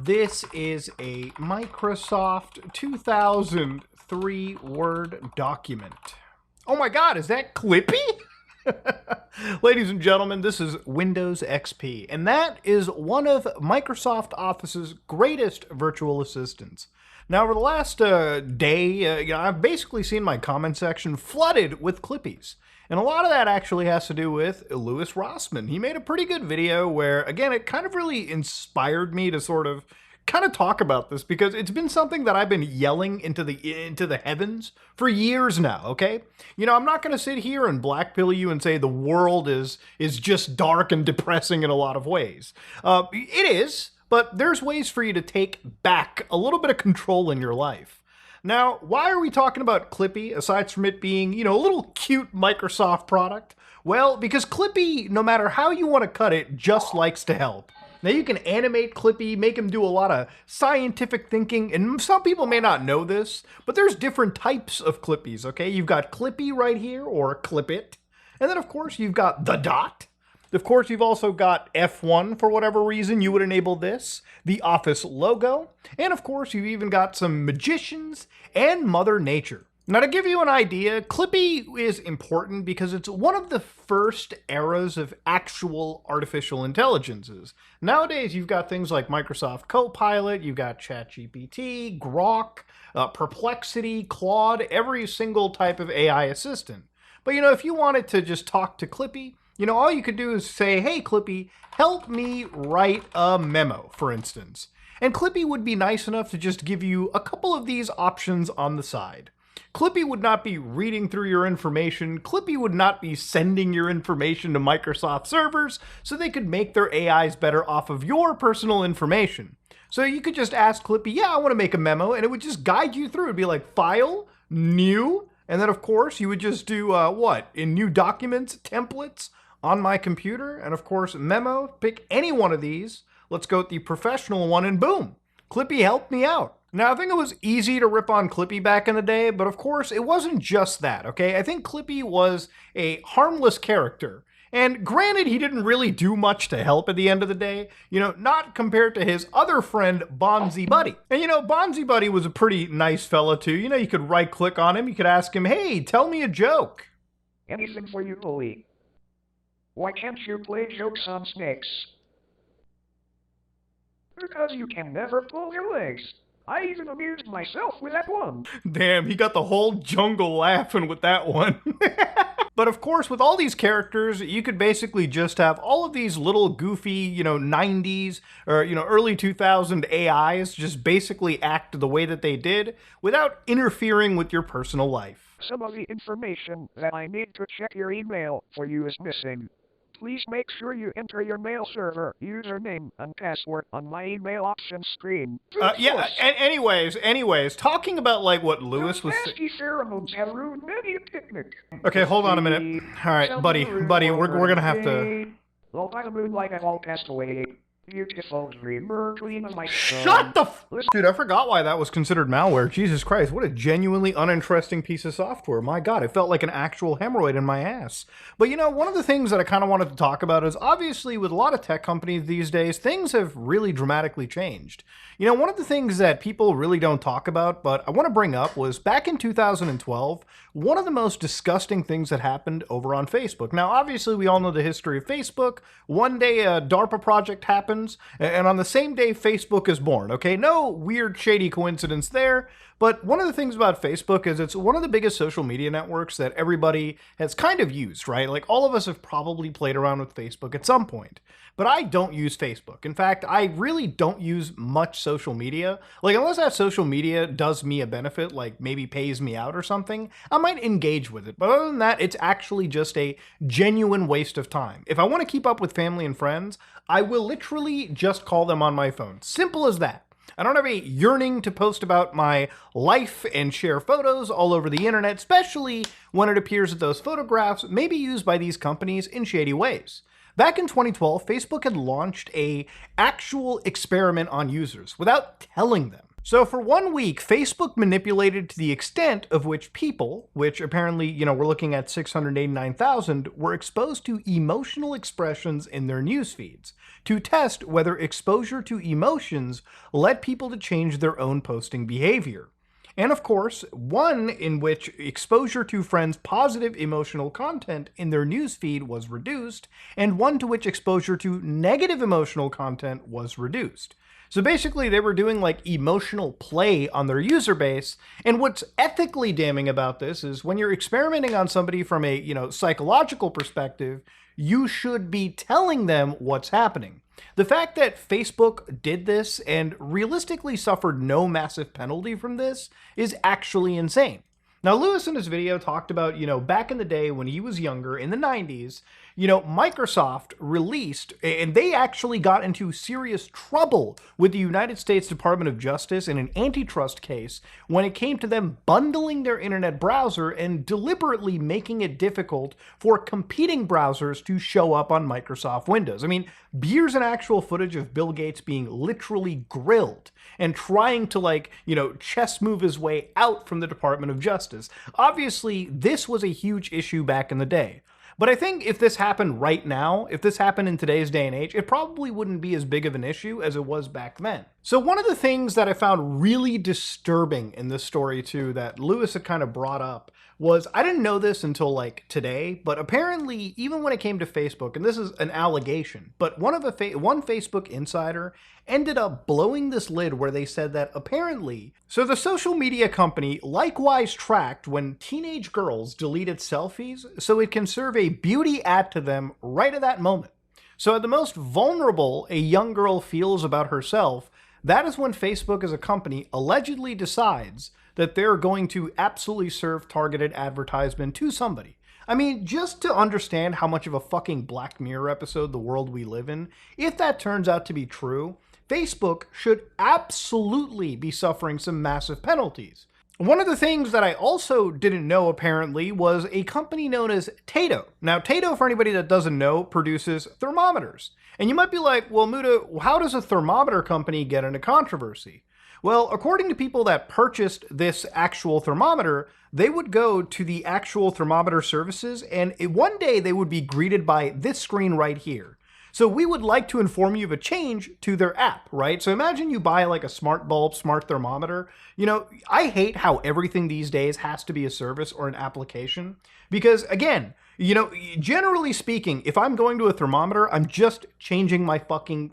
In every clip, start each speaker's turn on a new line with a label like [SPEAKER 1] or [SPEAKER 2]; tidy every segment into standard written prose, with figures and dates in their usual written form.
[SPEAKER 1] This is a Microsoft 2003 Word document. Oh my God, is that Clippy? Ladies and gentlemen, this is Windows XP, and that is one of Microsoft Office's greatest virtual assistants. Now, over the last day, I've basically seen my comment section flooded with Clippies. And a lot of that actually has to do with Louis Rossmann. He made a pretty good video where, again, it kind of really inspired me to sort of kind of talk about this because it's been something that I've been yelling into the heavens for years now, okay? You know, I'm not going to sit here and blackpill you and say the world is just dark and depressing in a lot of ways. It is, but there's ways for you to take back a little bit of control in your life. Now, why are we talking about Clippy, aside from it being, you know, a little cute Microsoft product? Well, because Clippy, no matter how you want to cut it, just likes to help. Now, you can animate Clippy, make him do a lot of scientific thinking, and some people may not know this, but there's different types of Clippies, okay? You've got Clippy right here, or Clip It, and then, of course, you've got the dot. Of course, you've also got F1 for whatever reason you would enable this, the Office logo, and of course, you've even got some magicians and Mother Nature. Now, to give you an idea, Clippy is important because it's one of the first eras of actual artificial intelligences. Nowadays, you've got things like Microsoft Copilot, you've got ChatGPT, Grok, Perplexity, Claude, every single type of AI assistant. But you know, if you wanted to just talk to Clippy, you know, all you could do is say, hey, Clippy, help me write a memo, for instance. And Clippy would be nice enough to just give you a couple of these options on the side. Clippy would not be reading through your information. Clippy would not be sending your information to Microsoft servers so they could make their AIs better off of your personal information. So you could just ask Clippy, yeah, I want to make a memo, and it would just guide you through. It'd be like File, New, and then of course you would just do in New Documents, Templates, on my computer, and of course, Memo, pick any one of these. Let's go with the professional one, and boom, Clippy helped me out. Now, I think it was easy to rip on Clippy back in the day, but of course, it wasn't just that, okay? I think Clippy was a harmless character. And granted, he didn't really do much to help at the end of the day, you know, not compared to his other friend, Bonzi Buddy. And you know, Bonzi Buddy was a pretty nice fella too. You know, you could right click on him, you could ask him, hey, tell me a joke.
[SPEAKER 2] Anything for you, Louie. Why can't you play jokes on snakes? Because you can never pull your legs. I even amused myself with that one.
[SPEAKER 1] Damn, he got the whole jungle laughing with that one. But of course, with all these characters, you could basically just have all of these little goofy, you know, 90s or, you know, early 2000 AIs just basically act the way that they did without interfering with your personal life.
[SPEAKER 2] Some of the information that I need to check your email for you is missing. Please make sure you enter your mail server, username, and password on my email options screen.
[SPEAKER 1] Anyways, talking about like what Lewis was saying.
[SPEAKER 2] Nasty pheromones have ruined many a picnic.
[SPEAKER 1] Okay, hold on a minute. All right, buddy, we're gonna have to.
[SPEAKER 2] Low by the moonlight, I've all passed away. Beautiful dreamer, queen of my
[SPEAKER 1] Shut the Dude, I forgot why that was considered malware. Jesus Christ, what a genuinely uninteresting piece of software. My God, it felt like an actual hemorrhoid in my ass. But you know, one of the things that I kind of wanted to talk about is obviously with a lot of tech companies these days, things have really dramatically changed. You know, one of the things that people really don't talk about, but I want to bring up was back in 2012, one of the most disgusting things that happened over on Facebook. Now, obviously, we all know the history of Facebook. One day, a DARPA project happens, and on the same day, Facebook is born, okay? No weird, shady coincidence there. But one of the things about Facebook is it's one of the biggest social media networks that everybody has kind of used, right? Like all of us have probably played around with Facebook at some point. But I don't use Facebook. In fact, I really don't use much social media. Like unless that social media does me a benefit, like maybe pays me out or something, I might engage with it. But other than that, it's actually just a genuine waste of time. If I want to keep up with family and friends, I will literally just call them on my phone. Simple as that. I don't have a yearning to post about my life and share photos all over the internet, especially when it appears that those photographs may be used by these companies in shady ways. Back in 2012, Facebook had launched an actual experiment on users without telling them. So for 1 week, Facebook manipulated to the extent of which people, which apparently, we're looking at 689,000, were exposed to emotional expressions in their news feeds to test whether exposure to emotions led people to change their own posting behavior. And of course, one in which exposure to friends' positive emotional content in their newsfeed was reduced, and one to which exposure to negative emotional content was reduced. So basically, they were doing like emotional play on their user base. And what's ethically damning about this is when you're experimenting on somebody from a, psychological perspective, you should be telling them what's happening. The fact that Facebook did this and realistically suffered no massive penalty from this is actually insane. Now, Lewis in his video talked about, back in the day when he was younger, in the 90s, Microsoft released, and they actually got into serious trouble with the United States Department of Justice in an antitrust case when it came to them bundling their internet browser and deliberately making it difficult for competing browsers to show up on Microsoft Windows. I mean, here's an actual footage of Bill Gates being literally grilled and trying to chess move his way out from the Department of Justice. Obviously, this was a huge issue back in the day. But I think if this happened right now, if this happened in today's day and age, it probably wouldn't be as big of an issue as it was back then. So one of the things that I found really disturbing in this story too, that Lewis had kind of brought up, was I didn't know this until today, but apparently even when it came to Facebook, and this is an allegation, but one Facebook insider ended up blowing this lid where they said that apparently, so the social media company likewise tracked when teenage girls deleted selfies so it can serve a beauty ad to them right at that moment. So at the most vulnerable a young girl feels about herself, that is when Facebook as a company allegedly decides that they're going to absolutely serve targeted advertisement to somebody. I mean, just to understand how much of a fucking Black Mirror episode the world we live in, if that turns out to be true, Facebook should absolutely be suffering some massive penalties. One of the things that I also didn't know apparently was a company known as Tato. Now, Tato, for anybody that doesn't know, produces thermometers. And you might be like, well, Muda, how does a thermometer company get into controversy? Well, according to people that purchased this actual thermometer, they would go to the actual thermometer services and one day they would be greeted by this screen right here. So we would like to inform you of a change to their app, right? So imagine you buy like a smart bulb, smart thermometer. I hate how everything these days has to be a service or an application because again, generally speaking, if I'm going to a thermometer, I'm just changing my fucking,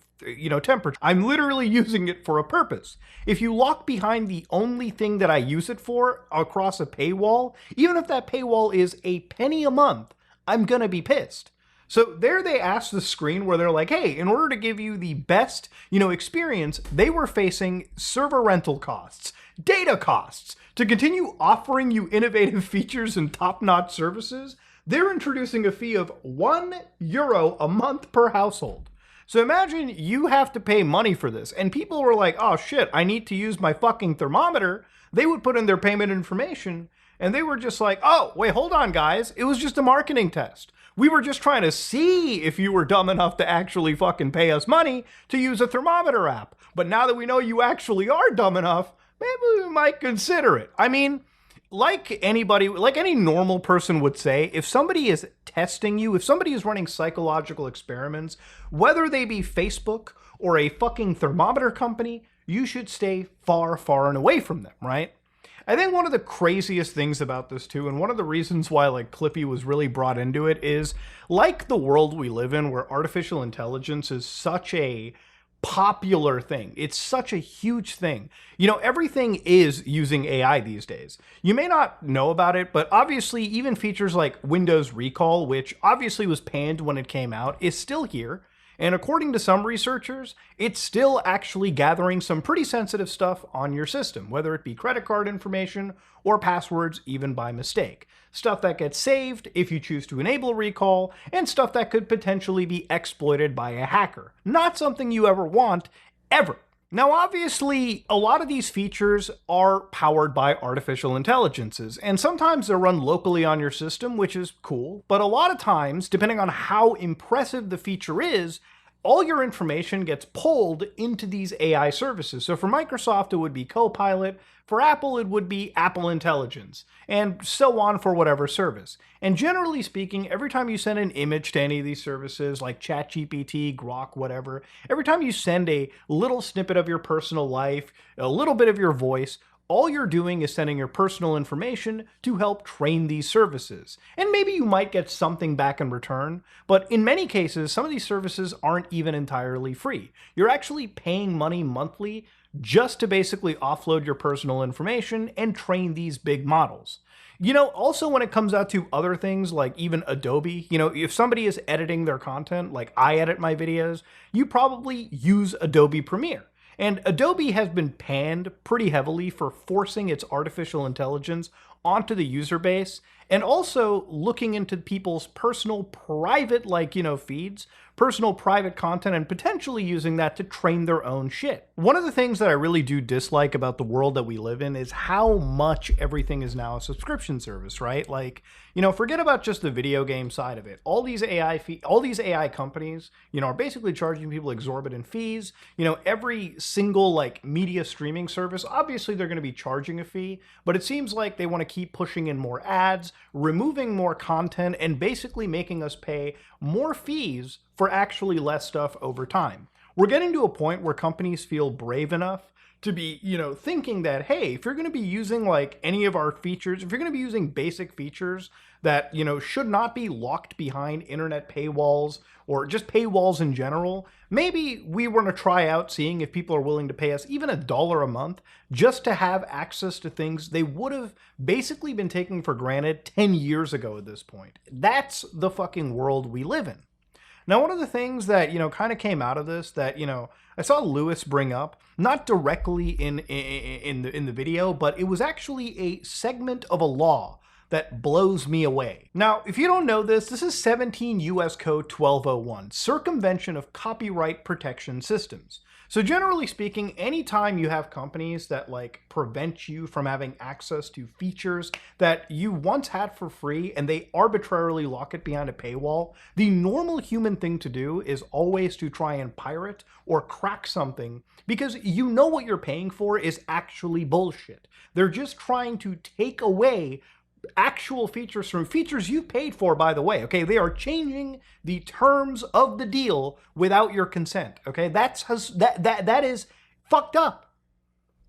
[SPEAKER 1] temperature. I'm literally using it for a purpose. If you lock behind the only thing that I use it for across a paywall, even if that paywall is a penny a month, I'm gonna be pissed. So there they asked the screen where they're like, hey, in order to give you the best, experience, they were facing server rental costs, data costs. To continue offering you innovative features and top-notch services, they're introducing a fee of €1 a month per household. So imagine you have to pay money for this, and people were like, oh shit, I need to use my fucking thermometer. They would put in their payment information, and they were just like, oh, wait, hold on, guys. It was just a marketing test. We were just trying to see if you were dumb enough to actually fucking pay us money to use a thermometer app. But now that we know you actually are dumb enough, maybe we might consider it. I mean, like any normal person would say, if somebody is testing you, if somebody is running psychological experiments, whether they be Facebook or a fucking thermometer company, you should stay far, far and away from them, right? I think one of the craziest things about this too, and one of the reasons why Clippy was really brought into it is, like the world we live in where artificial intelligence is such a popular thing. It's such a huge thing. Everything is using AI these days. You may not know about it, but obviously even features like Windows Recall, which obviously was panned when it came out, is still here. And according to some researchers, it's still actually gathering some pretty sensitive stuff on your system, whether it be credit card information or passwords even by mistake. Stuff that gets saved if you choose to enable recall, and stuff that could potentially be exploited by a hacker. Not something you ever want, ever. Now, obviously, a lot of these features are powered by artificial intelligences, and sometimes they're run locally on your system, which is cool, but a lot of times, depending on how impressive the feature is, all your information gets pulled into these AI services. So for Microsoft, it would be Copilot. For Apple, it would be Apple Intelligence, and so on for whatever service. And generally speaking, every time you send an image to any of these services like ChatGPT, Grok, whatever, every time you send a little snippet of your personal life, a little bit of your voice, all you're doing is sending your personal information to help train these services. And maybe you might get something back in return, but in many cases, some of these services aren't even entirely free. You're actually paying money monthly just to basically offload your personal information and train these big models. Also when it comes out to other things like even Adobe, if somebody is editing their content, like I edit my videos, you probably use Adobe Premiere. And Adobe has been panned pretty heavily for forcing its artificial intelligence onto the user base and also looking into people's personal private feeds, personal private content, and potentially using that to train their own shit. One of the things that I really do dislike about the world that we live in is how much everything is now a subscription service, right? Forget about just the video game side of it. All these AI companies, are basically charging people exorbitant fees. Every single media streaming service, obviously they're going to be charging a fee, but it seems like they want to keep pushing in more ads, removing more content, and basically making us pay more fees for actually less stuff over time. We're getting to a point where companies feel brave enough to be, thinking that, hey, if you're going to be using any of our features, if you're going to be using basic features that, should not be locked behind internet paywalls or just paywalls in general, maybe we want to try out seeing if people are willing to pay us even $1 a month just to have access to things they would have basically been taking for granted 10 years ago at this point. That's the fucking world we live in. Now, one of the things that, kind of came out of this that, I saw Lewis bring up, not directly in the video, but it was actually a segment of a law that blows me away. Now, if you don't know this, this is 17 U.S. Code 1201, Circumvention of Copyright Protection Systems. So generally speaking, anytime you have companies that prevent you from having access to features that you once had for free and they arbitrarily lock it behind a paywall, the normal human thing to do is always to try and pirate or crack something because what you're paying for is actually bullshit. They're just trying to take away actual features from features you paid for, by the way. Okay, they are changing the terms of the deal without your consent. Okay, that is fucked up.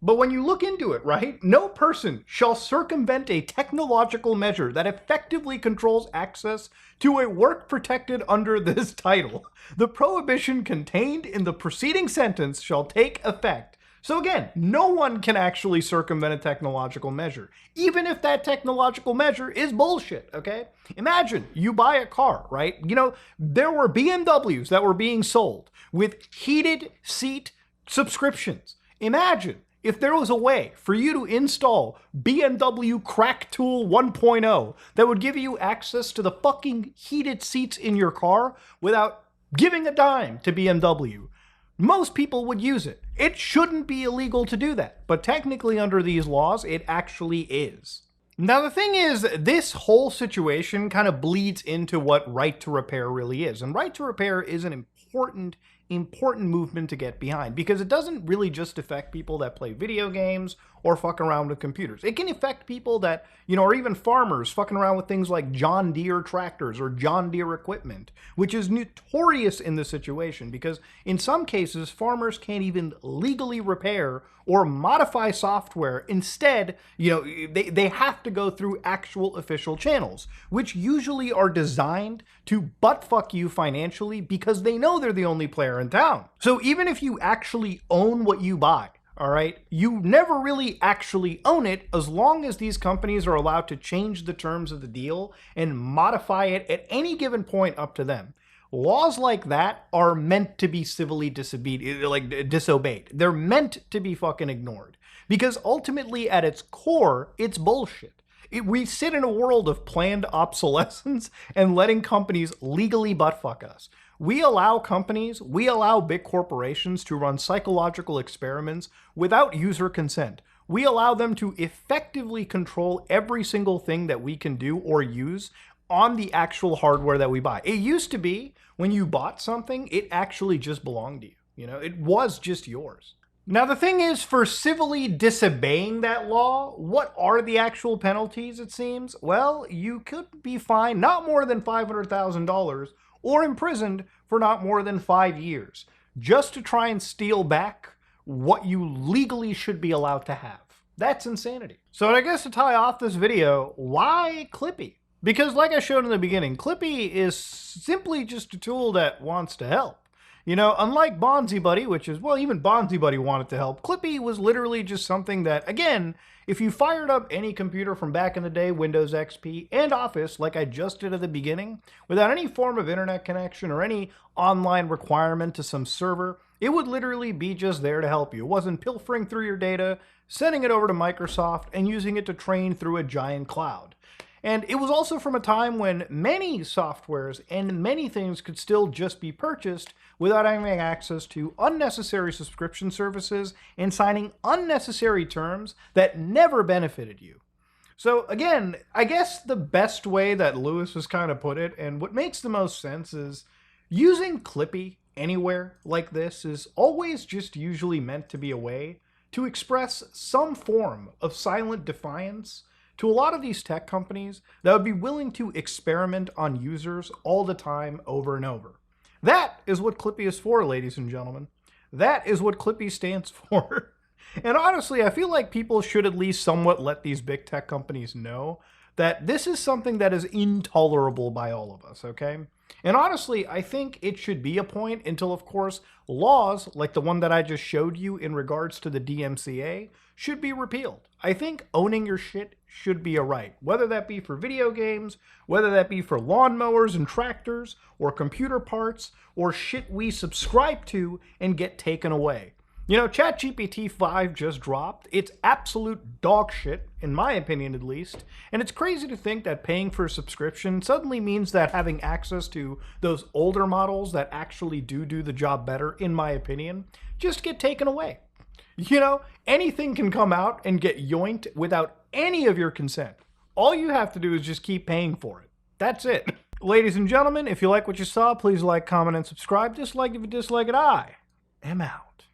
[SPEAKER 1] But when you look into it, right, no person shall circumvent a technological measure that effectively controls access to a work protected under this title. The prohibition contained in the preceding sentence shall take effect. So again, no one can actually circumvent a technological measure, even if that technological measure is bullshit, okay? Imagine you buy a car, right? There were BMWs that were being sold with heated seat subscriptions. Imagine if there was a way for you to install BMW Crack Tool 1.0 that would give you access to the fucking heated seats in your car without giving a dime to BMW. Most people would use it. It shouldn't be illegal to do that, but technically under these laws, it actually is. Now the thing is, this whole situation kind of bleeds into what right to repair really is, and right to repair is an important movement to get behind because it doesn't really just affect people that play video games or fuck around with computers. It can affect people that, are even farmers fucking around with things like John Deere tractors or John Deere equipment, which is notorious in this situation because in some cases, farmers can't even legally repair or modify software. Instead, they have to go through actual official channels, which usually are designed to buttfuck you financially because they know they're the only player in town. So even if you actually own what you buy, all right, you never really actually own it as long as these companies are allowed to change the terms of the deal and modify it at any given point up to them. Laws like that are meant to be civilly disobeyed. They're meant to be fucking ignored because ultimately at its core, it's bullshit. We sit in a world of planned obsolescence and letting companies legally buttfuck us. We allow big corporations to run psychological experiments without user consent. We allow them to effectively control every single thing that we can do or use on the actual hardware that we buy. It used to be when you bought something, it actually just belonged to you. You know, it was just yours. Now, the thing is, for civilly disobeying that law, what are the actual penalties, it seems? Well, you could be fined not more than $500,000 or imprisoned for not more than 5 years, just to try and steal back what you legally should be allowed to have. That's insanity. So I guess to tie off this video, why Clippy? Because like I showed in the beginning, Clippy is simply just a tool that wants to help. You know, unlike Bonzi Buddy, which is, well, even Bonzi Buddy wanted to help, Clippy was literally just something that, again, if you fired up any computer from back in the day, Windows XP and Office, like I just did at the beginning, without any form of internet connection or any online requirement to some server, it would literally be just there to help you. It wasn't pilfering through your data, sending it over to Microsoft, and using it to train through a giant cloud. And it was also from a time when many softwares and many things could still just be purchased without having access to unnecessary subscription services and signing unnecessary terms that never benefited you. So again, I guess the best way that Lewis has kind of put it, and what makes the most sense, is using Clippy anywhere like this is always just usually meant to be a way to express some form of silent defiance to a lot of these tech companies that would be willing to experiment on users all the time, over and over. That is what Clippy is for, ladies and gentlemen. That is what Clippy stands for. And honestly, I feel like people should at least somewhat let these big tech companies know that this is something that is intolerable by all of us, okay? And honestly, I think it should be a point until, of course, laws like the one that I just showed you in regards to the DMCA should be repealed. I think owning your shit should be a right, whether that be for video games, whether that be for lawnmowers and tractors, or computer parts, or shit we subscribe to and get taken away. You know, ChatGPT 5 just dropped. It's absolute dog shit, in my opinion at least, and it's crazy to think that paying for a subscription suddenly means that having access to those older models that actually do the job better, in my opinion, just get taken away. You know, anything can come out and get yoinked without any of your consent. All you have to do is just keep paying for it. That's it. Ladies and gentlemen, if you like what you saw, please like, comment, and subscribe. Dislike if you dislike it. I am out.